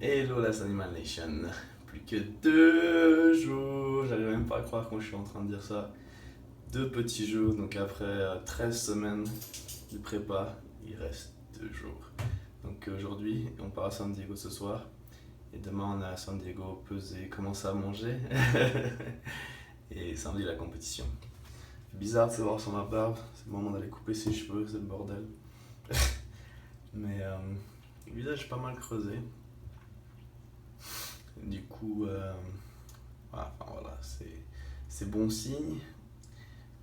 Hello la Animal Nation, plus que 2 jours, j'arrive même pas à croire quand je suis en train de dire ça. 2 petits jours, donc après 13 semaines de prépa, il reste 2 jours. Donc aujourd'hui, on part à San Diego ce soir, et demain on est à San Diego, peser, commencer à manger, et samedi la compétition. C'est bizarre de se voir sur ma barbe, c'est le moment d'aller couper ses cheveux, c'est le bordel. Mais le visage est pas mal creusé. Du coup, voilà, c'est bon signe.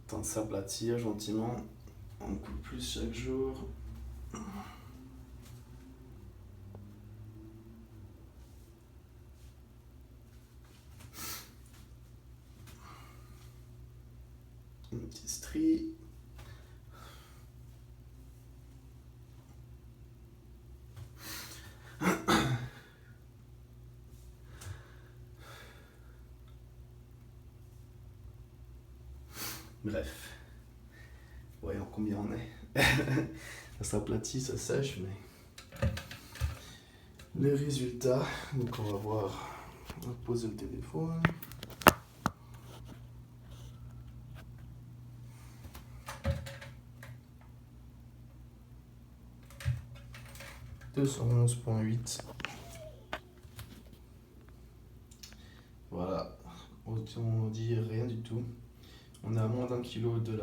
Temps de s'aplatir gentiment. On coupe plus chaque jour. Une petite strie. Bref, voyons combien on est. Ça s'aplatit, ça sèche, mais le résultat, donc on va voir, on va poser le téléphone. « 211,8 ». Voilà, autant dire rien du tout. On est à moins d'1 kilo de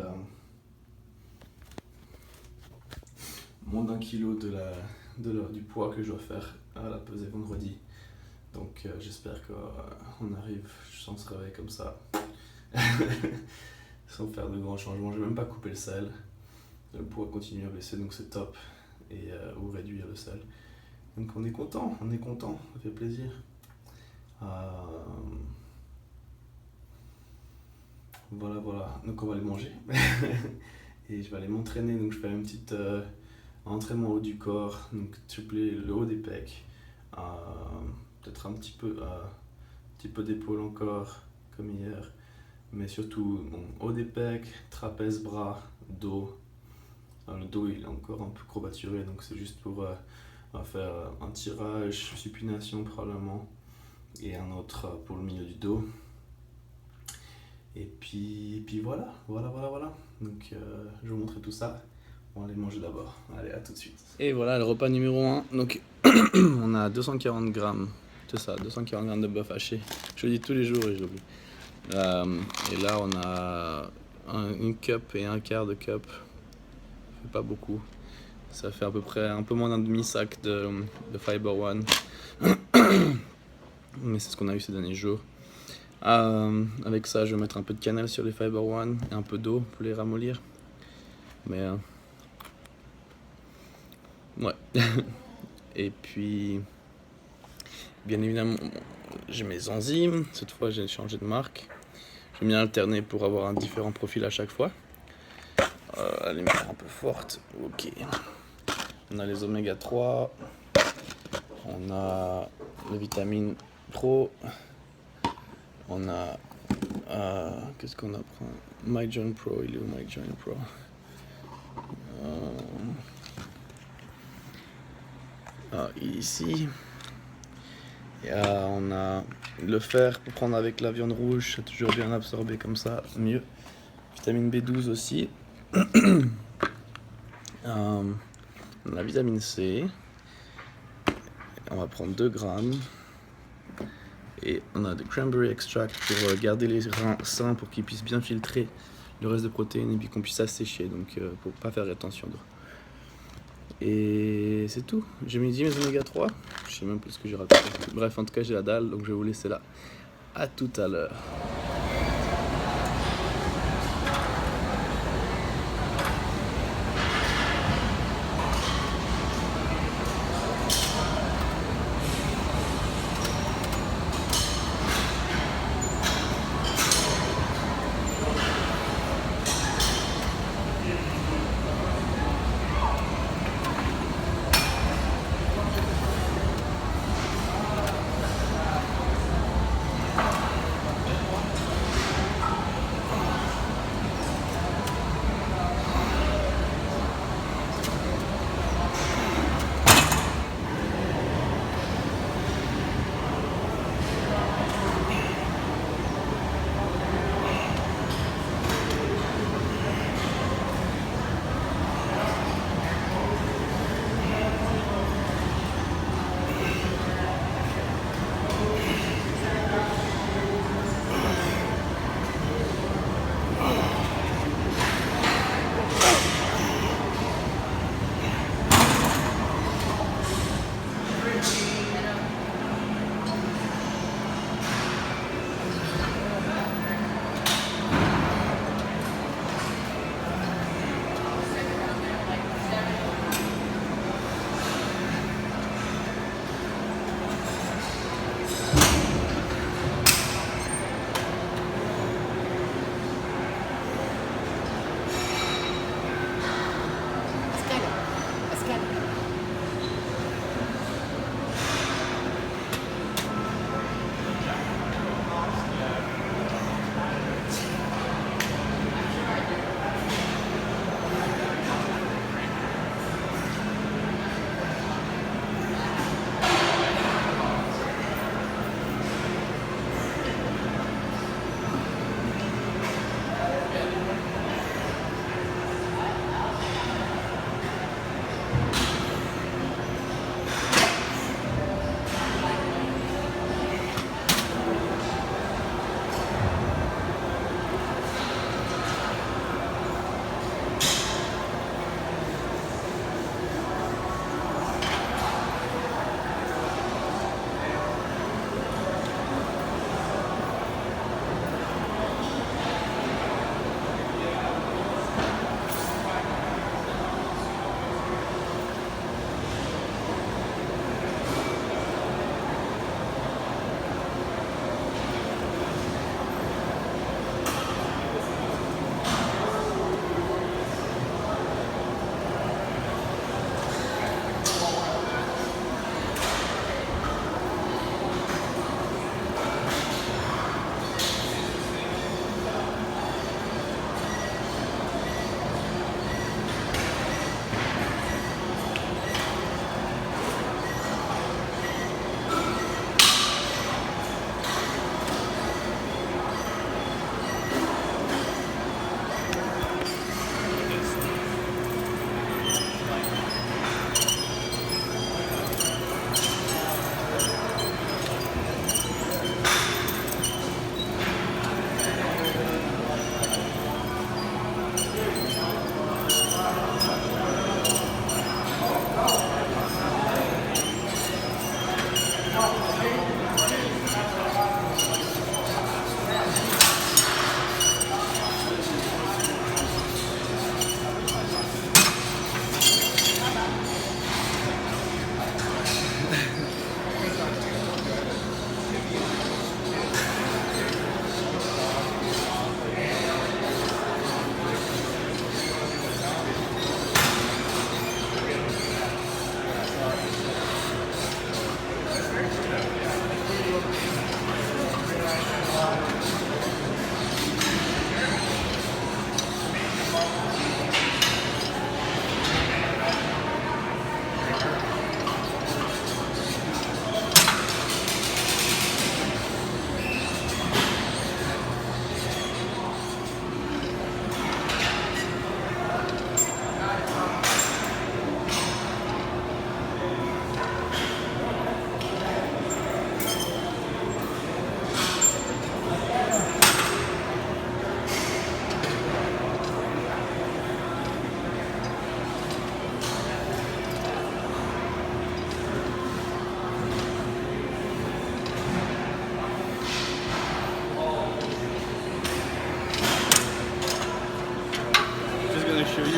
la... du poids que je dois faire à la pesée vendredi. Donc j'espère qu'on arrive sans se réveiller comme ça. Sans faire de grands changements. Je n'ai même pas coupé le sel. Le poids continue à baisser, donc c'est top. Ou réduire le sel. Donc on est content, ça fait plaisir. Voilà, donc on va aller manger. Et je vais aller m'entraîner, donc je fais un petit entraînement haut du corps, donc tripler le haut des pecs, peut-être un petit peu d'épaule encore, comme hier, mais surtout haut des pecs, trapèze, bras, dos. Le dos il est encore un peu courbaturé, donc c'est juste pour faire un tirage, supination probablement, et un autre pour le milieu du dos. Et puis voilà. Donc je vais vous montrer tout ça. On va aller manger d'abord. Allez, à tout de suite. Et voilà le repas numéro 1. Donc on a 240 grammes. C'est ça, 240 grammes de bœuf haché. Je le dis tous les jours et je l'oublie. Et là on a une cup et un quart de cup. Pas beaucoup. Ça fait à peu près un peu moins d'un demi-sac de Fiber One. Mais c'est ce qu'on a eu ces derniers jours. Avec ça, je vais mettre un peu de cannelle sur les Fiber One et un peu d'eau pour les ramollir. Mais ouais. Et puis, bien évidemment, j'ai mes enzymes. Cette fois, j'ai changé de marque. J'aime bien alterner pour avoir un différent profil à chaque fois. La lumière un peu forte. Ok. On a les oméga 3. On a les vitamines Pro. On a qu'est-ce qu'on apprend? MyJoin Pro, il est où MyJoin Pro? Ici. Et on a le fer pour prendre avec la viande rouge, c'est toujours bien absorbé comme ça, mieux. Vitamine B12 aussi. On a la vitamine C. On va prendre 2 grammes. Et on a des cranberry extract pour garder les reins sains pour qu'ils puissent bien filtrer le reste de protéines et puis qu'on puisse assécher, donc pour pas faire rétention d'eau. Et c'est tout. J'ai mis 10 mes oméga 3. Je sais même plus ce que j'ai raté. Bref, en tout cas, j'ai la dalle, donc je vais vous laisser là. À tout à l'heure.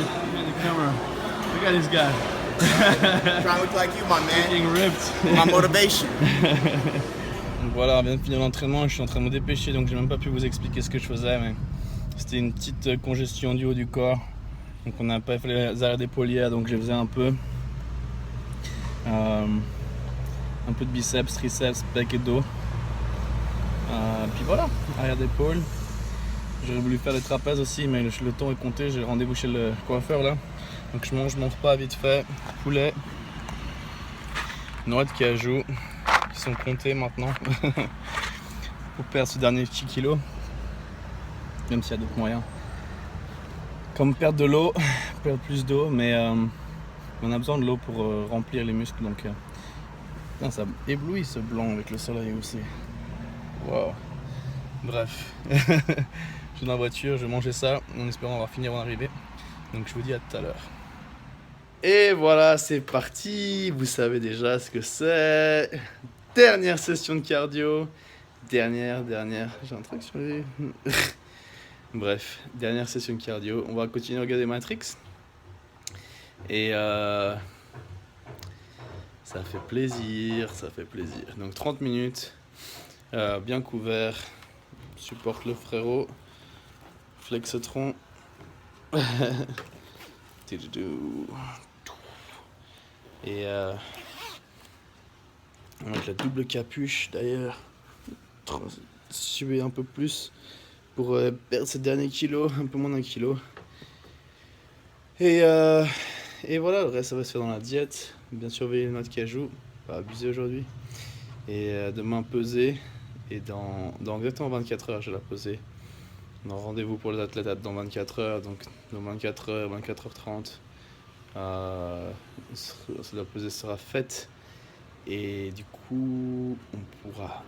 the camera. Look at this guy. Trying to look like you, my man. Getting ripped. My motivation. Donc voilà, on vient de finir l'entraînement, je suis en train de me dépêcher donc j'ai même pas pu vous expliquer ce que je faisais, mais c'était une petite congestion du haut du corps. Donc on n'a pas fait les arrêts d'épaule hier, donc je faisais un peu de biceps, triceps, pec et dos. Puis voilà, arrière d'épaule. J'aurais voulu faire les trapèzes aussi, mais le temps est compté, j'ai rendez-vous chez le coiffeur là. Donc je mange mon repas vite fait, poulet, noix de cajou, qui sont comptés maintenant pour perdre ce dernier petit kilo, même s'il y a d'autres moyens. Comme perdre de l'eau, perdre plus d'eau, mais on a besoin de l'eau pour remplir les muscles, donc putain, ça éblouit ce blanc avec le soleil aussi. Wow. Bref, je suis dans la voiture, je vais manger ça, en espérant on va finir en arrivée. Donc je vous dis à tout à l'heure. Et voilà, c'est parti. Vous savez déjà ce que c'est. Dernière session de cardio. Dernière, j'ai un truc sur les... Bref, dernière session de cardio. On va continuer à regarder Matrix. Et ça fait plaisir, ça fait plaisir. Donc 30 minutes, bien couvert. Supporte le frérot. Flexotron. Et avec la double capuche d'ailleurs, suer un peu plus pour perdre ces derniers kilos, un peu moins d'un kilo. Et voilà, le reste ça va se faire dans la diète, bien surveiller les noix de cajou, pas abuser aujourd'hui. Et demain peser, et dans exactement 24 heures je vais la peser. On a rendez-vous pour les athlètes dans 24 heures, donc dans 24 heures, 24h30. La pesée sera faite et du coup on pourra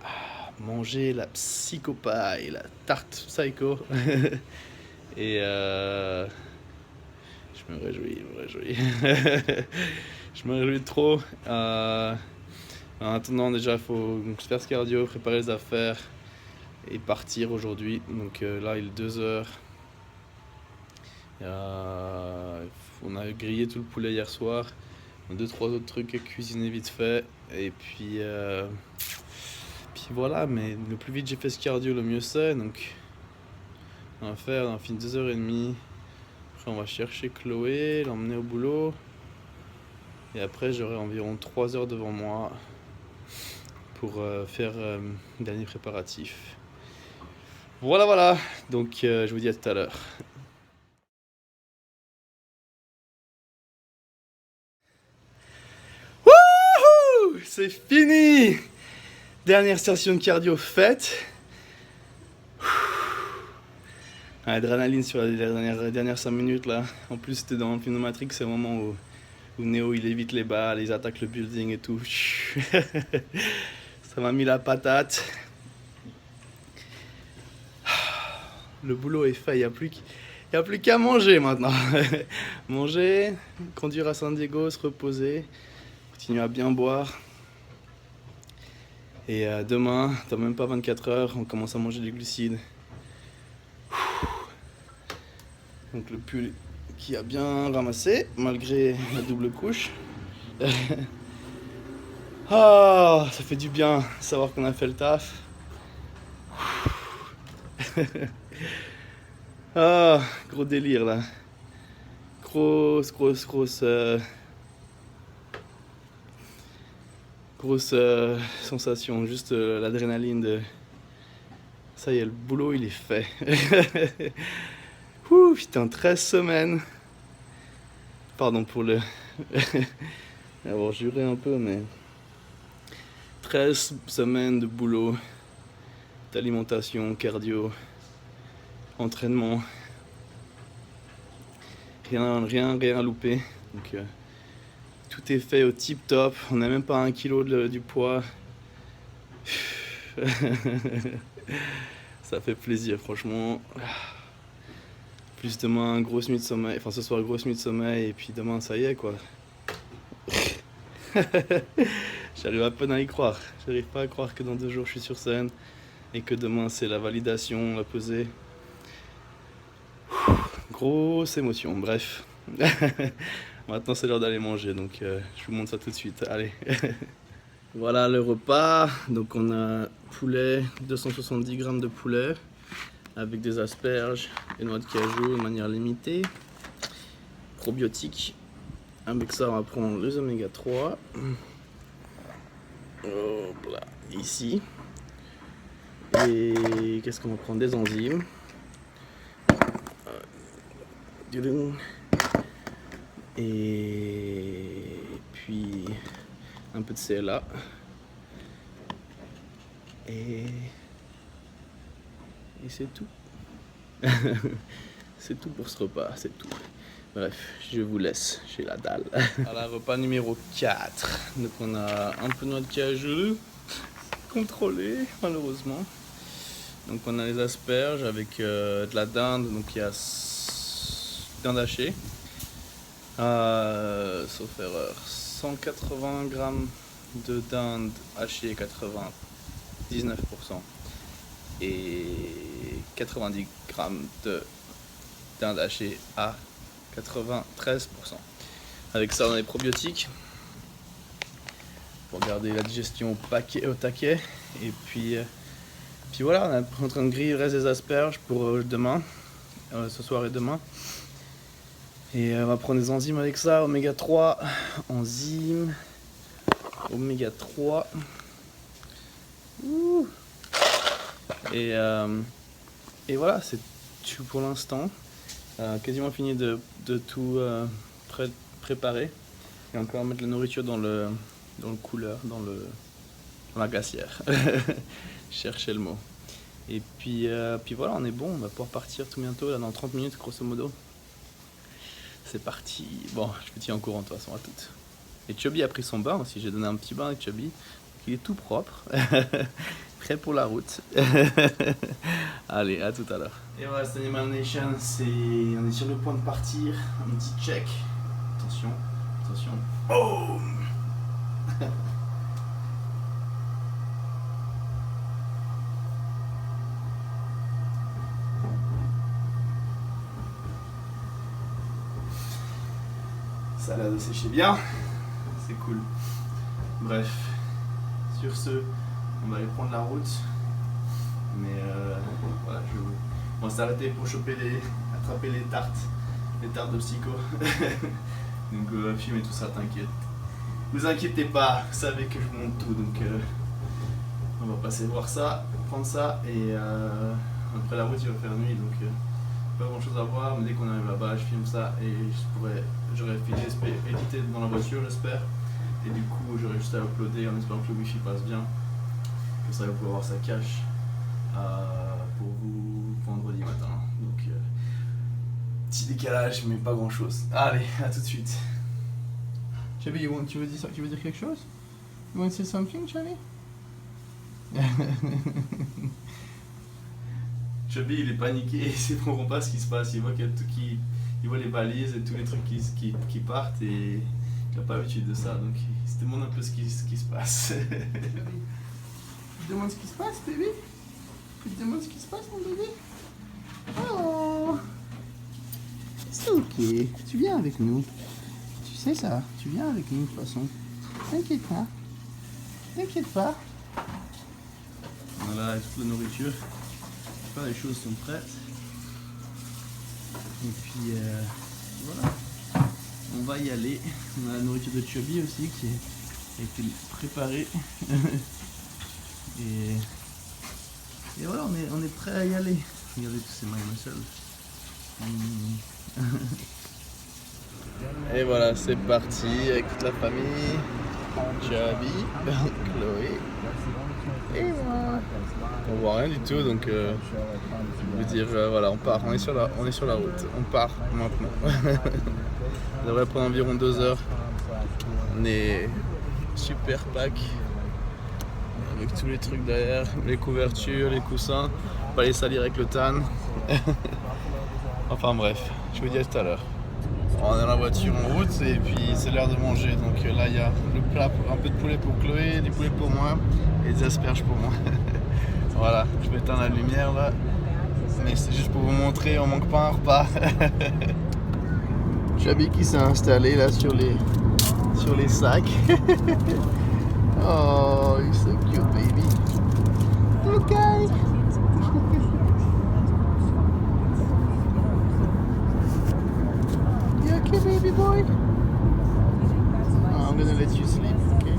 manger la psychopie, la tarte psycho. Et je me réjouis. Je me réjouis trop. En attendant, déjà il faut faire ce cardio, préparer les affaires et partir aujourd'hui. Donc là il est 2h. On a grillé tout le poulet hier soir. On a 2-3 autres trucs à cuisiner vite fait. Et puis voilà, mais le plus vite j'ai fait ce cardio, le mieux c'est. Donc on va finir 2h30. Après on va chercher Chloé, l'emmener au boulot. Et après j'aurai environ 3 heures devant moi pour faire le dernier préparatif. Voilà. Donc je vous dis à tout à l'heure. C'est fini! Dernière session de cardio faite. Adrénaline sur les dernières 5 minutes là. En plus c'était dans le film de Matrix, c'est le moment où Neo il évite les balles, ils attaquent le building et tout. Ça m'a mis la patate. Le boulot est fait, il n'y a plus qu'à manger maintenant. Manger, conduire à San Diego, se reposer, continuer à bien boire. Et demain, dans même pas 24 heures, on commence à manger des glucides. Donc le pull qui a bien ramassé, malgré la double couche. Ça fait du bien savoir qu'on a fait le taf. Gros délire là. Grosse sensation, juste l'adrénaline de... Ça y est, le boulot il est fait. Putain, 13 semaines. Pardon pour le... avoir juré un peu, mais... 13 semaines de boulot, d'alimentation, cardio, entraînement. Rien loupé. Donc, tout est fait au tip top. On n'a même pas 1 kilo du poids. Ça fait plaisir, franchement. Plus demain, grosse nuit de sommeil. Enfin, ce soir, grosse nuit de sommeil. Et puis demain, ça y est, quoi. J'arrive à peine à y croire. J'arrive pas à croire que dans 2 jours, je suis sur scène. Et que demain, c'est la validation, la pesée. Grosse émotion. Bref. Maintenant c'est l'heure d'aller manger, donc je vous montre ça tout de suite. Allez. Voilà le repas. Donc on a poulet, 270 grammes de poulet avec des asperges et noix de cajou de manière limitée. Probiotiques. Avec ça on va prendre les oméga 3. Hop là, ici. Et qu'est-ce qu'on va prendre? Des enzymes. Et puis un peu de CLA. Et c'est tout. C'est tout pour ce repas, c'est tout. Bref, je vous laisse, j'ai la dalle. Voilà, repas numéro 4. Donc on a un peu de noix de cajou, contrôlé malheureusement. Donc on a les asperges avec de la dinde, donc il y a dinde hachée. Sauf erreur, 180 grammes de dinde hachée, 99%. Et 90 grammes de dinde hachée à 93%. Avec ça on a les probiotiques pour garder la digestion au taquet. Et puis voilà, on est en train de griller le reste des asperges pour demain, ce soir et demain. Et on va prendre des enzymes avec ça, oméga 3, enzymes, oméga 3. Ouh. Et voilà, c'est tout pour l'instant. Quasiment fini de tout préparer. Et encore mettre la nourriture dans le couleur, dans la glacière. Cherchez le mot. Et puis voilà, on est bon, on va pouvoir partir tout bientôt, là dans 30 minutes grosso modo. C'est parti. Bon, je vous tiens au courant de toute façon à toutes. Et Chubby a pris son bain aussi, j'ai donné un petit bain avec Chubby. Il est tout propre. Prêt pour la route. Allez, à tout à l'heure. Et voilà, c'est Animal Nation, on est sur le point de partir. Un petit check. Attention, attention. Boom. Ça a l'air de sécher bien. C'est cool. Bref, sur ce, on va aller prendre la route. Mais voilà, on va s'arrêter pour attraper les tartes de psycho. Donc filmer tout ça, t'inquiète. Vous inquiétez pas, vous savez que je vous montre tout. Donc on va passer voir ça, prendre ça et après la route il va faire nuit, donc pas grand chose à voir. Mais dès qu'on arrive là-bas, je filme ça et j'aurai fini édité dans la voiture, j'espère. Et du coup, j'aurai juste à uploader en espérant que le wifi passe bien. Comme ça, vous pouvez avoir sa cache pour vous vendredi matin. Donc, petit décalage, mais pas grand chose. Allez, à tout de suite. Chubby, tu veux dire quelque chose? You want to say something, Chubby? Chubby, il est paniqué, il ne comprend pas ce qui se passe. Il voit qu'il y a tout il voit les balises et tous les trucs qui partent et il n'a pas l'habitude de ça. Donc, il se demande un peu ce qui se passe. Tu te demandes ce qui se passe, bébé? Tu te demandes ce qui se passe, mon bébé? Oh, c'est ok, tu viens avec nous. Tu sais ça, tu viens avec nous de toute façon. T'inquiète pas. T'inquiète pas. Voilà, toute la nourriture. Les choses sont prêtes. Et puis voilà. On va y aller. On a la nourriture de Chubby aussi qui a été préparée. Et voilà, on est prêt à y aller. Regardez tous ces mailles Et voilà, c'est parti avec toute la famille. Chubby, Chloé et moi. On voit rien du tout, donc je veux dire voilà, on part, on est sur la route, on part maintenant. Ça devrait prendre environ 2 heures. On est super pack avec tous les trucs derrière, les couvertures, les coussins, pas les salir avec le tan. Enfin bref, je vous dis à tout à l'heure. On est dans la voiture en route et puis c'est l'heure de manger. Donc là il y a le plat, un peu de poulet pour Chloé, des poulets pour moi et des asperges pour moi. Voilà, je vais éteindre la lumière là. Mais c'est juste pour vous montrer, on manque pas un repas. Chubby qui s'est installé là sur les sacs. Oh, he's so cute, baby. Okay. You okay, baby boy? Oh, I'm gonna let you sleep, okay?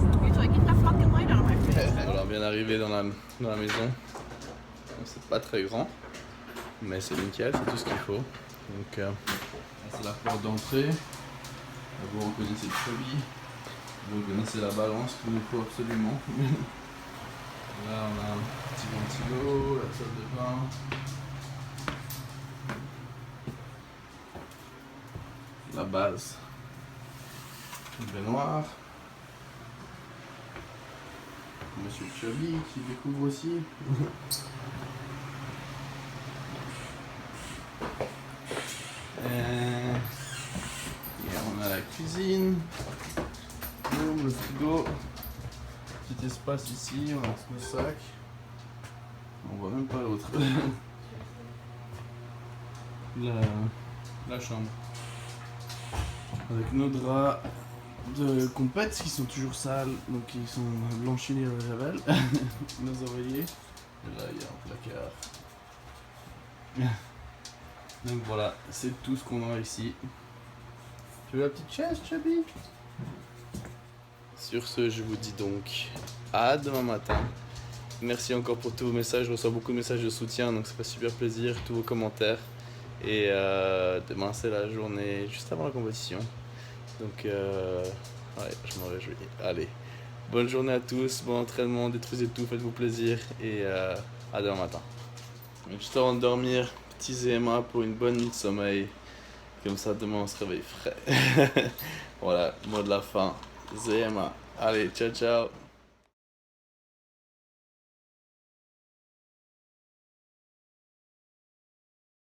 Voilà, on vient d'arriver dans la maison. C'est pas très grand, mais c'est nickel, c'est tout ce qu'il faut. Donc, là, c'est la porte d'entrée. Vous reconnaissez le Chubby. Vous connaissez la balance qu'il nous faut absolument. Là on a un petit ventilo, la salle de bain. La base. Le baignoire. Monsieur Chubby qui découvre aussi. Et on a la cuisine. Boum, le frigo. Petit espace ici, on a le sac. On voit même pas l'autre. la chambre. Avec nos draps de compète qui sont toujours sales, donc ils sont blanchis les javel. Nos oreillers. Et là il y a un placard. Donc voilà, c'est tout ce qu'on a ici. Tu veux la petite chaise, Chubby? Sur ce, je vous dis donc à demain matin. Merci encore pour tous vos messages. Je reçois beaucoup de messages de soutien, donc ça fait super plaisir, tous vos commentaires. Et demain, c'est la journée juste avant la compétition. Donc, ouais, je m'en réjouis. Allez, bonne journée à tous, bon entraînement, détruisez tout, faites-vous plaisir et à demain matin. Juste avant de dormir, petit ZMA pour une bonne nuit de sommeil. Comme ça, demain, on se réveille frais. Voilà, mot de la fin. ZMA. Allez, ciao, ciao.